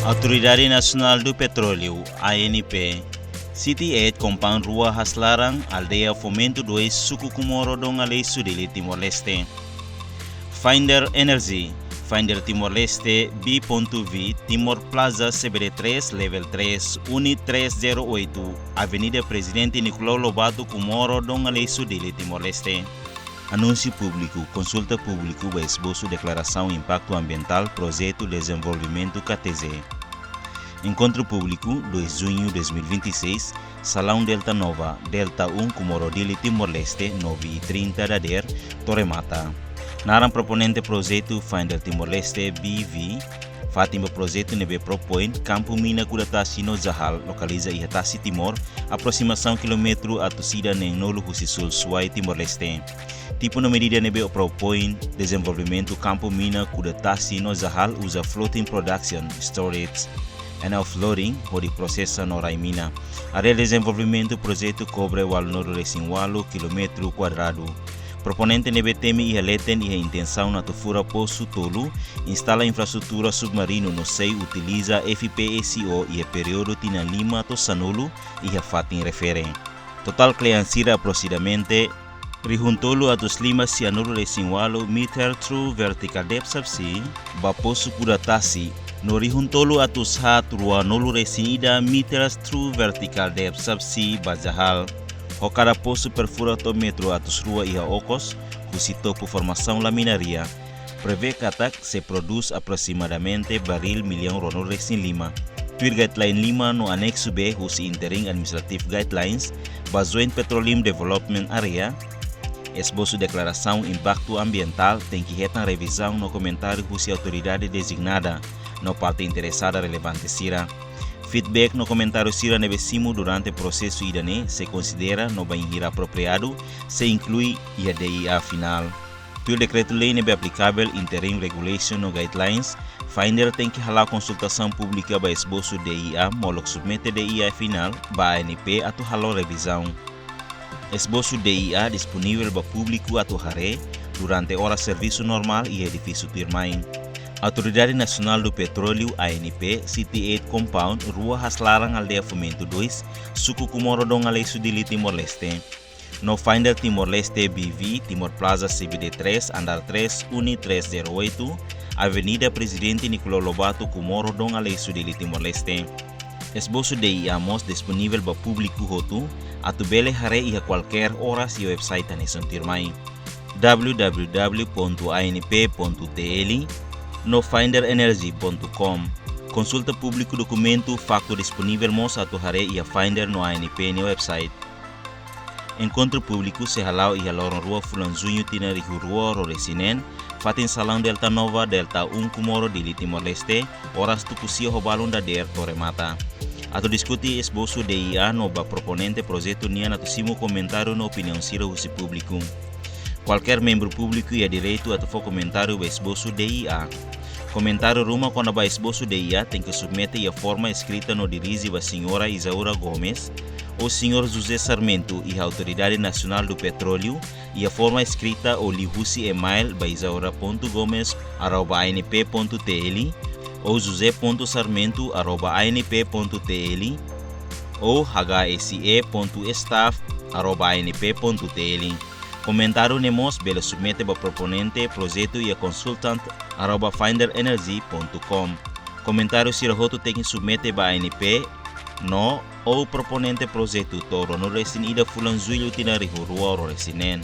Autoridade Nacional do Petróleo, ANP, City 8 Compound Rua Haslarang, Aldeia Fomento 2, Suku Comoro Dong Alei Sudili, Timor-Leste. Finder Energy, Finder Timor-Leste, B.V, Timor Plaza CBD3, Level 3, Unit 308, Avenida Presidente Nicolau Lobato Comoro Dong Alei Sudili, Timor-Leste. Anúncio público, consulta público, esboço, declaração impacto ambiental, projeto desenvolvimento KTZ. Encontro público, 2 de junho de 2026, Salão Delta Nova, Delta 1, Comorodili, Timor-Leste, 9h30 da DER, Torremata. Naram proponente projeto Finder Timor-Leste, BV, Fátima projeto nebe propõe Campo Mina Kudatasi no Zahal, localiza Ihatasi Timor, aproximação quilômetro a Tucida nem Nolo Sul Suai Timor-Leste. Tipo na medida nebe propõe desenvolvimento Campo Mina Kudatasi no Zahal usa floating production, storage and offloading, onde processa no Raimina. Área de desenvolvimento projeto cobre o nodo resinwalo quilômetro quadrado. Proponente nebe teme e aleten e a intenção na tufura poço tolo, instala infraestrutura submarino no SEI, utiliza FPSO e a período tina lima to sanolo e a fatin refere. Total cliancira aproximadamente rijuntolo a dos limas si anolo resinwalo meter through vertical depth subsea, ba poço kudatasi, no rijuntolo a dos hat rua nolo resinida meters through vertical depth subsea bazahal. O cada poço perfuratómetro a dos rua e a ocos, cujo topo formação laminaria, prevê que ataque se produz aproximadamente baril milhão ronor resin lima. Tuir guideline lima no anexo B, cujo interim administrative guidelines, Bazoin Petroleum Development Area, esboço declaração impacto ambiental tem que retar revisão no comentário cuja autoridade designada, no parte interessada relevante sira. Feedback no comentário sira nebesimo durante o processo idane se considera no banheiro apropriado, se inclui a DIA final. O decreto-lei nebe aplicável interim regulation no guidelines, Finder tem que halar consultação pública para esboço DIA, molo submete DIA final, para ANP atu halau revisão. Esboço DIA disponível para público atu hare durante hora serviço normal e edifício Tirmain. Autoridade Nacional do Petróleo, ANP, City 8 Compound, Rua Haslarang, Aldeia Fomento 2, Suku Comoro Dong Alei Sudili, Timor-Leste. No Finder Timor-Leste BV, Timor Plaza CBD3, Andar 3, Uni 308, Avenida Presidente Nicolau Lobato Comoro Dong Alei Sudili, Timor-Leste. Esboço de IAMOS disponível para público roto, atubele hare e a qualquer hora se o website Aneson Tirmai. www.anp.tl no finderenergy.com. Consulta público documento facto disponível mos atuhare e a Finder no ANP no website. Encontro público se halau e haloron rua Fulanzunho tina rua Roresinen, fatin Salão Delta Nova, Delta 1 Comoro Dili Timor-Leste, horas tu kusio hobalon da DER Torremata. Ato discuti esboço DIA no ba proponente projeto nia na simo comentário na opinião sira husi público. Qualquer membro público e a direito a tofo comentário ba esboço DIA. Comentário ruma quando ba esboço DIA tem que submeter a forma escrita no dirige ba senhora Isaura Gomes, o senhor José Sarmento e a Autoridade Nacional do Petróleo e a forma escrita o lihusi email ba isaura.gomes@anp.tl ou jose.sarmento@anp.tl ou hse.staff@anp.tl. Comentário nemos bela submete ba proponente projeto e a consultant @finderenergy.com. Comentário sirahoto tem que submete ba ANP no ou proponente projeto toro no resin ida Fulanzunho tina rua Roresinen.